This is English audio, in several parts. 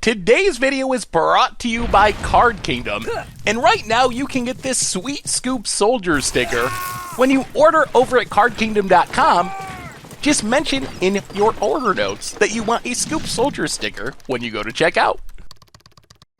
Today's video is brought to you by Card Kingdom, and right now you can get this sweet Scoop Soldier sticker when you order over at cardkingdom.com. Just mention in your order notes that you want a Scoop Soldier sticker when you go to checkout.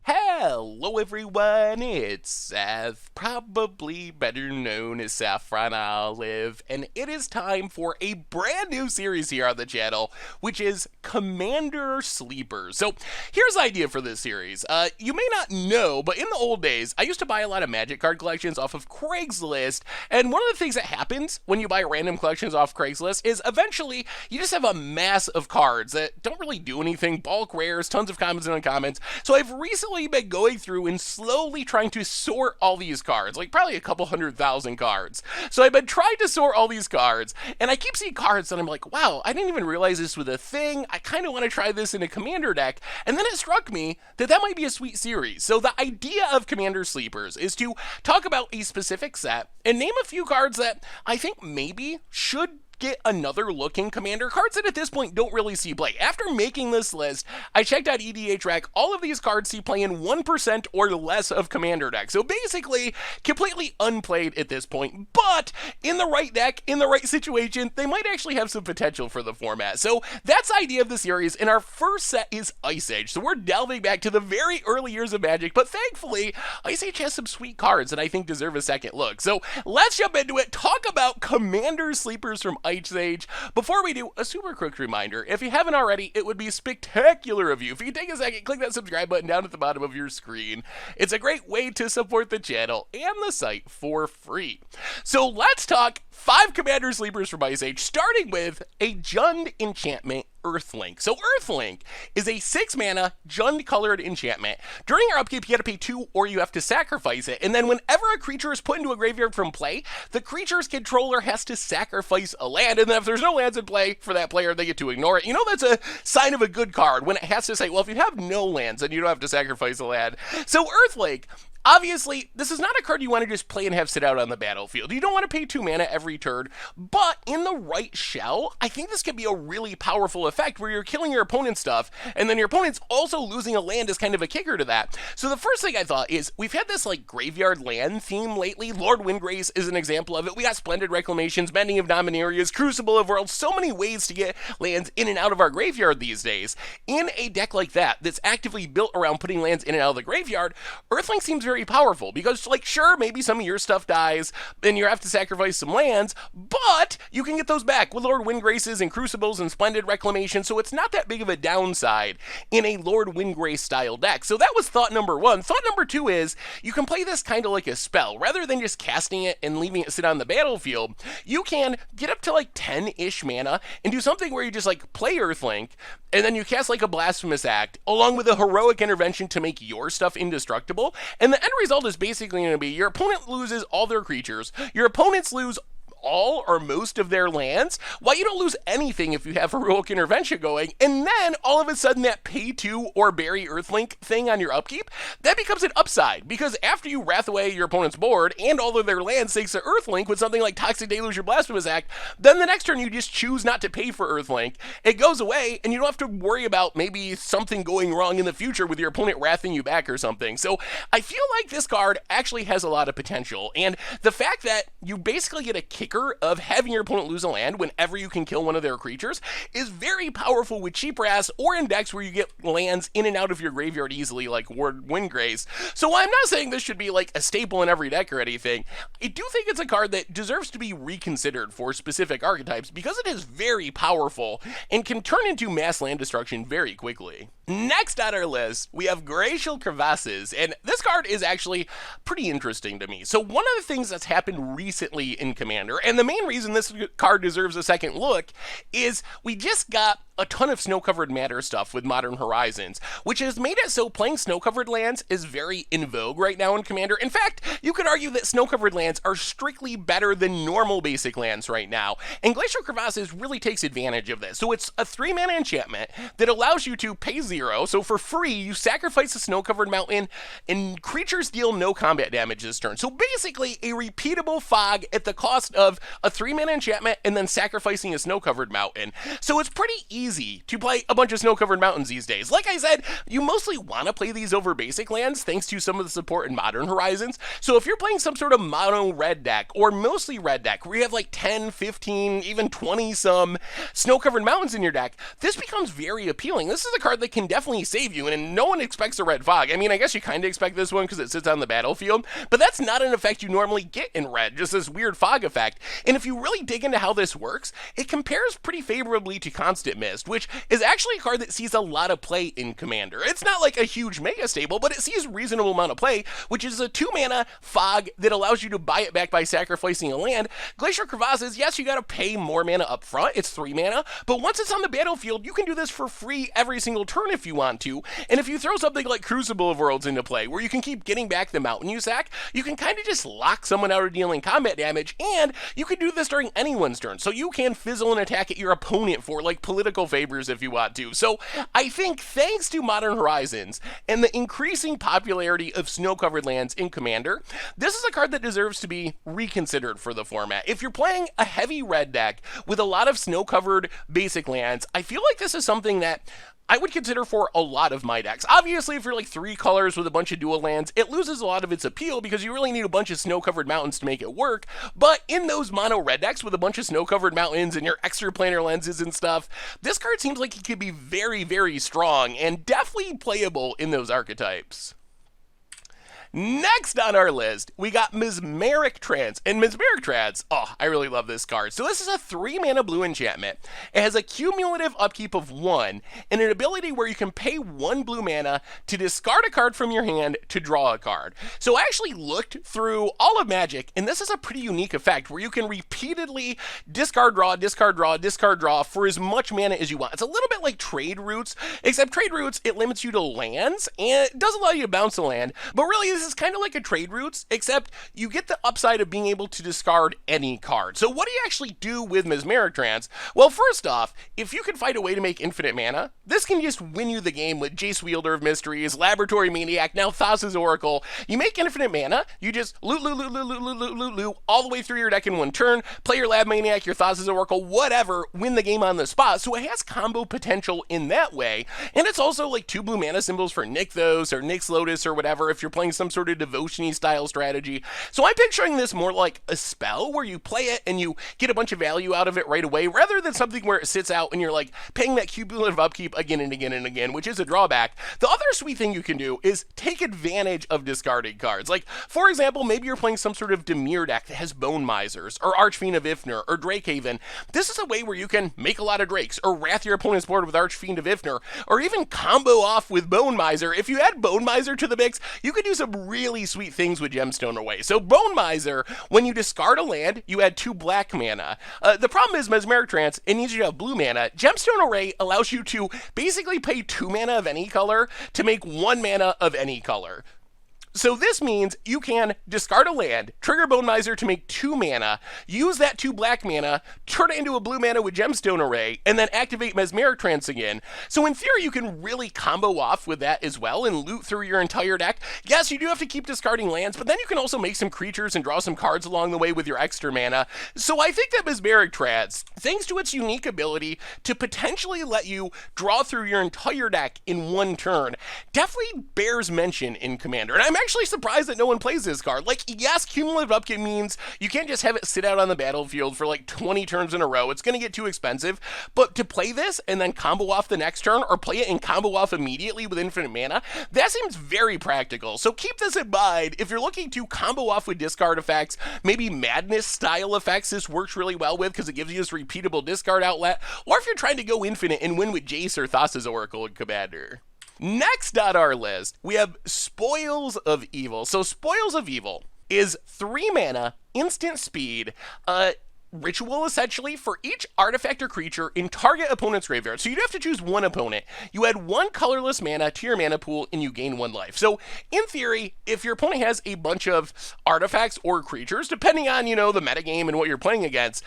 Hello everyone, it's Seth, probably better known as Saffron Olive, and it is time for a brand new series here on the channel, which is Commander Sleepers. So here's the idea for this series. You may not know, but in the old days, I used to buy a lot of Magic card collections off of Craigslist, and one of the things that happens when you buy random collections off Craigslist is eventually you just have a mass of cards that don't really do anything, bulk rares, tons of commons and uncommons. So I've recently been going through and slowly trying to sort all these cards, like probably a couple 100,000 cards. So I've been trying to sort all these cards, and I keep seeing cards that I'm like, wow, I didn't even realize this was a thing. I kind of want to try this in a Commander deck. And then it struck me that that might be a sweet series. So the idea of Commander Sleepers is to talk about a specific set and name a few cards that I think maybe should get another look in Commander, cards that at this point don't really see play. After making this list, I checked out EHDRec. All of these cards see play in 1% or less of Commander decks. So basically, completely unplayed at this point. But in the right deck, in the right situation, they might actually have some potential for the format. So that's the idea of the series, and our first set is Ice Age. So we're delving back to the very early years of Magic, but thankfully, Ice Age has some sweet cards that I think deserve a second look. So let's jump into it, talk about Commander Sleepers from Ice Age. Before we do, a super quick reminder, if you haven't already, it would be spectacular of you if you could take a second, click that subscribe button down at the bottom of your screen. It's a great way to support the channel and the site for free. So let's talk 5 Commander Sleepers from Ice Age, starting with a Jund enchantment, Earthling. So Earthling is a 6-mana Jund-colored enchantment. During your upkeep, you gotta pay 2 or you have to sacrifice it, and then whenever a creature is put into a graveyard from play, the creature's controller has to sacrifice a land, and then if there's no lands in play for that player, they get to ignore it. You know that's a sign of a good card, when it has to say, well, if you have no lands, then you don't have to sacrifice a land. So Earthling, obviously, this is not a card you want to just play and have sit out on the battlefield. You don't want to pay 2 mana every turn, but in the right shell, I think this could be a really powerful effect where you're killing your opponent's stuff, and then your opponent's also losing a land as kind of a kicker to that. So the first thing I thought is, we've had this like graveyard land theme lately. Lord Windgrace is an example of it. We got Splendid Reclamations, Bending of Dominarias, Crucible of Worlds, so many ways to get lands in and out of our graveyard these days. In a deck like that, that's actively built around putting lands in and out of the graveyard, Earthling seems very powerful because, like, sure, maybe some of your stuff dies and you have to sacrifice some lands, but you can get those back with Lord Windgraces and Crucibles and Splendid Reclamation, so it's not that big of a downside in a Lord Windgrace style deck. So that was thought number 1. Thought number 2 is you can play this kind of like a spell. Rather than just casting it and leaving it sit on the battlefield, you can get up to like 10-ish mana and do something where you just like play Earthling, and then you cast like a Blasphemous Act along with a Heroic Intervention to make your stuff indestructible, and the end result is basically going to be your opponent loses all their creatures, your opponents lose all or most of their lands, while you don't lose anything if you have Heroic Intervention going, and then all of a sudden that pay 2 or bury Earthlink thing on your upkeep, that becomes an upside, because after you wrath away your opponent's board and all of their lands thanks to Earthlink with something like Toxic Deluge or Blasphemous Act, then the next turn you just choose not to pay for Earthlink, it goes away, and you don't have to worry about maybe something going wrong in the future with your opponent wrathing you back or something. So I feel like this card actually has a lot of potential, and the fact that you basically get a kicker of having your opponent lose a land whenever you can kill one of their creatures is very powerful with cheap brass or in decks where you get lands in and out of your graveyard easily, like Lord Windgrace. So I'm not saying this should be like a staple in every deck or anything. I do think it's a card that deserves to be reconsidered for specific archetypes because it is very powerful and can turn into mass land destruction very quickly. Next on our list, we have Glacial Crevasses, and this card is actually pretty interesting to me. So one of the things that's happened recently in Commander, and the main reason this card deserves a second look, is we just got a ton of snow-covered matter stuff with Modern Horizons, which has made it so playing snow-covered lands is very in vogue right now in Commander. In fact, you could argue that snow-covered lands are strictly better than normal basic lands right now, and Glacial Crevasses really takes advantage of this. So it's a 3-mana enchantment that allows you to pay 0, so for free, you sacrifice a snow-covered mountain, and creatures deal no combat damage this turn. So basically, a repeatable fog at the cost of of a 3-mana enchantment and then sacrificing a snow-covered mountain. So it's pretty easy to play a bunch of snow-covered mountains these days. Like I said, you mostly want to play these over basic lands thanks to some of the support in Modern Horizons. So if you're playing some sort of mono red deck or mostly red deck where you have like 10, 15, even 20 some snow-covered mountains in your deck, this becomes very appealing. This is a card that can definitely save you, and no one expects a red fog. I mean, I guess you kind of expect this one because it sits on the battlefield, but that's not an effect you normally get in red, just this weird fog effect. And if you really dig into how this works, it compares pretty favorably to Constant Mist, which is actually a card that sees a lot of play in Commander. It's not like a huge mega staple, but it sees a reasonable amount of play, which is a 2-mana fog that allows you to buy it back by sacrificing a land. Glacier Crevasses, yes, you gotta pay more mana up front, it's 3 mana, but once it's on the battlefield, you can do this for free every single turn if you want to. And if you throw something like Crucible of Worlds into play, where you can keep getting back the mountain you sack, you can kind of just lock someone out of dealing combat damage, and you can do this during anyone's turn, so you can fizzle an attack at your opponent for like political favors if you want to. So I think thanks to Modern Horizons and the increasing popularity of snow-covered lands in Commander, this is a card that deserves to be reconsidered for the format. If you're playing a heavy red deck with a lot of snow-covered basic lands, I feel like this is something that I would consider for a lot of my decks. Obviously, if you're like 3 colors with a bunch of dual lands, it loses a lot of its appeal because you really need a bunch of snow-covered mountains to make it work. But in those mono red decks with a bunch of snow-covered mountains and your extra planar lenses and stuff, this card seems like it could be very, very strong and definitely playable in those archetypes. Next on our list, we got Mesmeric Trance. And Mesmeric Trance, oh, I really love this card. So this is a 3-mana blue enchantment. It has a cumulative upkeep of 1, and an ability where you can pay 1 blue mana to discard a card from your hand to draw a card. So I actually looked through all of Magic, and this is a pretty unique effect where you can repeatedly discard, draw, discard, draw, discard, draw for as much mana as you want. It's a little bit like Trade Routes, except Trade Routes, it limits you to lands, and it does allow you to bounce a land, but really this is kind of like a Trade Routes, except you get the upside of being able to discard any card. So what do you actually do with Mesmeric Trance? Well, first off, if you can find a way to make infinite mana, this can just win you the game with Jace Wielder of Mysteries, Laboratory Maniac, now Thassa's Oracle. You make infinite mana, you just loot, loot, loot, loot, loot, loot, loot, loot, loot, all the way through your deck in one turn, play your Lab Maniac, your Thassa's Oracle, whatever, win the game on the spot. So it has combo potential in that way, and it's also like 2 blue mana symbols for Nykthos or Nyx Lotus or whatever if you're playing some sort of devotion-y style strategy. So I'm picturing this more like a spell where you play it and you get a bunch of value out of it right away, rather than something where it sits out and you're like paying that cumulative upkeep again and again and again, which is a drawback. The other sweet thing you can do is take advantage of discarding cards. Like, for example, maybe you're playing some sort of Dimir deck that has Bone Misers, or Archfiend of Ifnir, or Drakehaven. This is a way where you can make a lot of Drakes, or wrath your opponent's board with Archfiend of Ifnir, or even combo off with Bone Miser. If you add Bone Miser to the mix, you could do some really sweet things with Gemstone Array. So Bone Miser, when you discard a land, you add 2 black mana. The problem is Mesmeric Trance, it needs you to have blue mana. Gemstone Array allows you to basically pay 2 mana of any color to make 1 mana of any color. So this means you can discard a land, trigger Bone Miser to make 2 mana, use that 2 black mana, turn it into a blue mana with Gemstone Array, and then activate Mesmeric Trance again. So in theory, you can really combo off with that as well and loot through your entire deck. Yes, you do have to keep discarding lands, but then you can also make some creatures and draw some cards along the way with your extra mana. So I think that Mesmeric Trance, thanks to its unique ability to potentially let you draw through your entire deck in 1 turn, definitely bears mention in Commander. And I'm actually surprised that no one plays this card. Like, yes, cumulative upkeep means you can't just have it sit out on the battlefield for like 20 turns in a row. It's going to get too expensive. But to play this and then combo off the next turn, or play it and combo off immediately with infinite mana, that seems very practical. So keep this in mind. If you're looking to combo off with discard effects, maybe Madness style effects, this works really well with because it gives you this repeatable discard outlet. Or if you're trying to go infinite and win with Jace or Thassa's Oracle in Commander. Next on our list, we have Spoils of Evil. So Spoils of Evil is 3 mana, instant speed, ritual essentially for each artifact or creature in target opponent's graveyard. So you'd have to choose one opponent. You add 1 colorless mana to your mana pool and you gain 1 life. So in theory, if your opponent has a bunch of artifacts or creatures, depending on, the metagame and what you're playing against,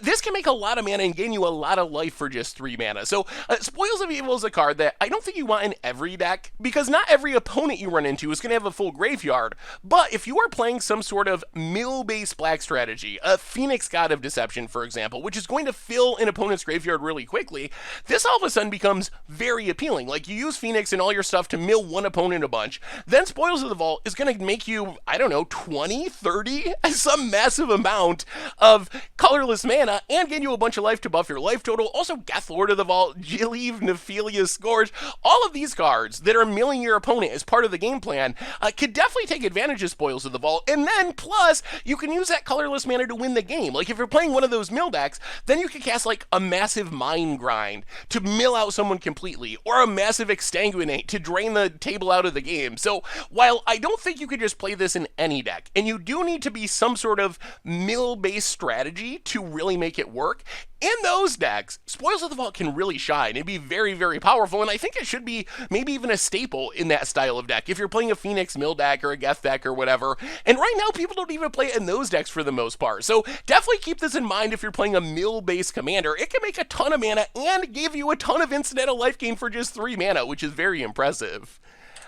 this can make a lot of mana and gain you a lot of life for just 3 mana. So Spoils of Evil is a card that I don't think you want in every deck, because not every opponent you run into is going to have a full graveyard. But if you are playing some sort of mill-based black strategy, a Phoenix God of Deception, for example, which is going to fill an opponent's graveyard really quickly, this all of a sudden becomes very appealing. Like, you use Phoenix and all your stuff to mill one opponent a bunch, then Spoils of the Vault is going to make you, 20, 30, some massive amount of colorless mana, and gain you a bunch of life to buff your life total. Also, Geth Lord of the Vault, Jilliv, Nephelia Scourge, all of these cards that are milling your opponent as part of the game plan could definitely take advantage of Spoils of the Vault, and then, plus, you can use that colorless mana to win the game. Like, if you're playing one of those mill decks, then you can cast like a massive Mind Grind to mill out someone completely, or a massive Exsanguinate to drain the table out of the game. So while I don't think you could just play this in any deck, and you do need to be some sort of mill-based strategy to really make it work, in those decks, Spoils of the Vault can really shine and be very, very powerful, and I think it should be maybe even a staple in that style of deck. If you're playing a Phoenix mill deck or a Geth deck or whatever, and right now people don't even play it in those decks for the most part, so definitely keep this in mind if you're playing a mill-based commander. It can make a ton of mana and give you a ton of incidental life gain for just 3 mana, which is very impressive.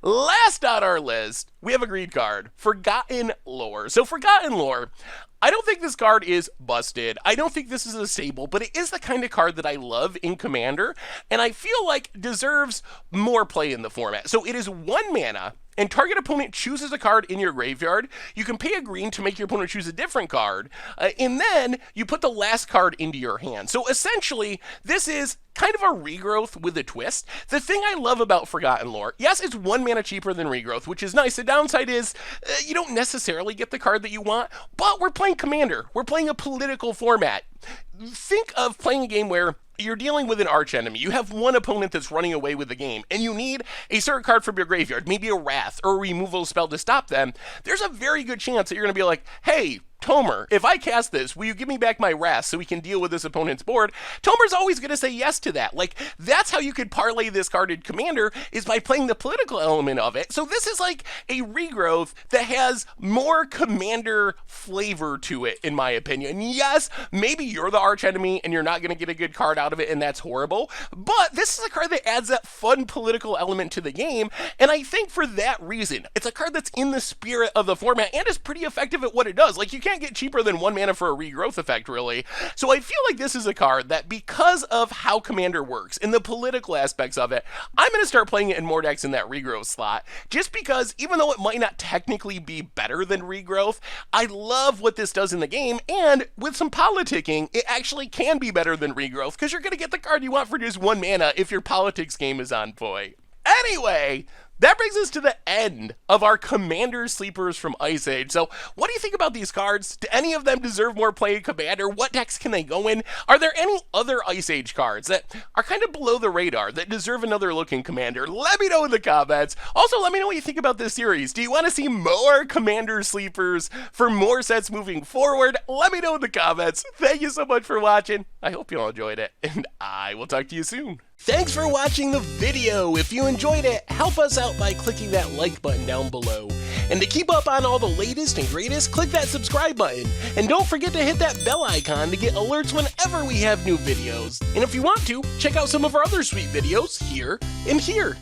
Last on our list, we have a green card, Forgotten Lore. So Forgotten Lore, I don't think this card is busted. I don't think this is a staple, but it is the kind of card that I love in Commander, and I feel like deserves more play in the format. So it is 1 mana, and target opponent chooses a card in your graveyard. You can pay a green to make your opponent choose a different card, and then you put the last card into your hand. So essentially, this is kind of a regrowth with a twist. The thing I love about Forgotten Lore, yes, it's 1 mana cheaper than regrowth, which is nice. The downside is you don't necessarily get the card that you want, but we're playing Commander. We're playing a political format. Think of playing a game where you're dealing with an archenemy. You have one opponent that's running away with the game, and you need a certain card from your graveyard, maybe a Wrath or a removal spell to stop them. There's a very good chance that you're going to be like, hey, Tomer, if I cast this, will you give me back my Wrath so we can deal with this opponent's board? Tomer's always going to say yes to that. Like, that's how you could parlay this card in Commander, is by playing the political element of it. So this is like a regrowth that has more Commander flavor to it, in my opinion. Yes, maybe you're the archenemy and you're not going to get a good card out of it, and that's horrible, but this is a card that adds that fun political element to the game, and I think for that reason, it's a card that's in the spirit of the format and is pretty effective at what it does. Like, you can't get cheaper than 1 mana for a regrowth effect, really. So I feel like this is a card that, because of how Commander works and the political aspects of it, I'm going to start playing it in more decks in that regrowth slot, just because even though it might not technically be better than regrowth, I love what this does in the game, and with some politicking, it actually can be better than regrowth, because you're going to get the card you want for just 1 mana if your politics game is on point. Anyway, that brings us to the end of our Commander sleepers from Ice Age. So what do you think about these cards? Do any of them deserve more play in Commander? What decks can they go in? Are there any other Ice Age cards that are kind of below the radar that deserve another look in Commander? Let me know in the comments. Also, let me know what you think about this series. Do you want to see more Commander sleepers for more sets moving forward? Let me know in the comments. Thank you so much for watching. I hope you all enjoyed it, and I will talk to you soon. Thanks for watching the video. If you enjoyed it, help us out by clicking that like button down below. And to keep up on all the latest and greatest, click that subscribe button. And don't forget to hit that bell icon to get alerts whenever we have new videos. And if you want to, check out some of our other sweet videos here and here.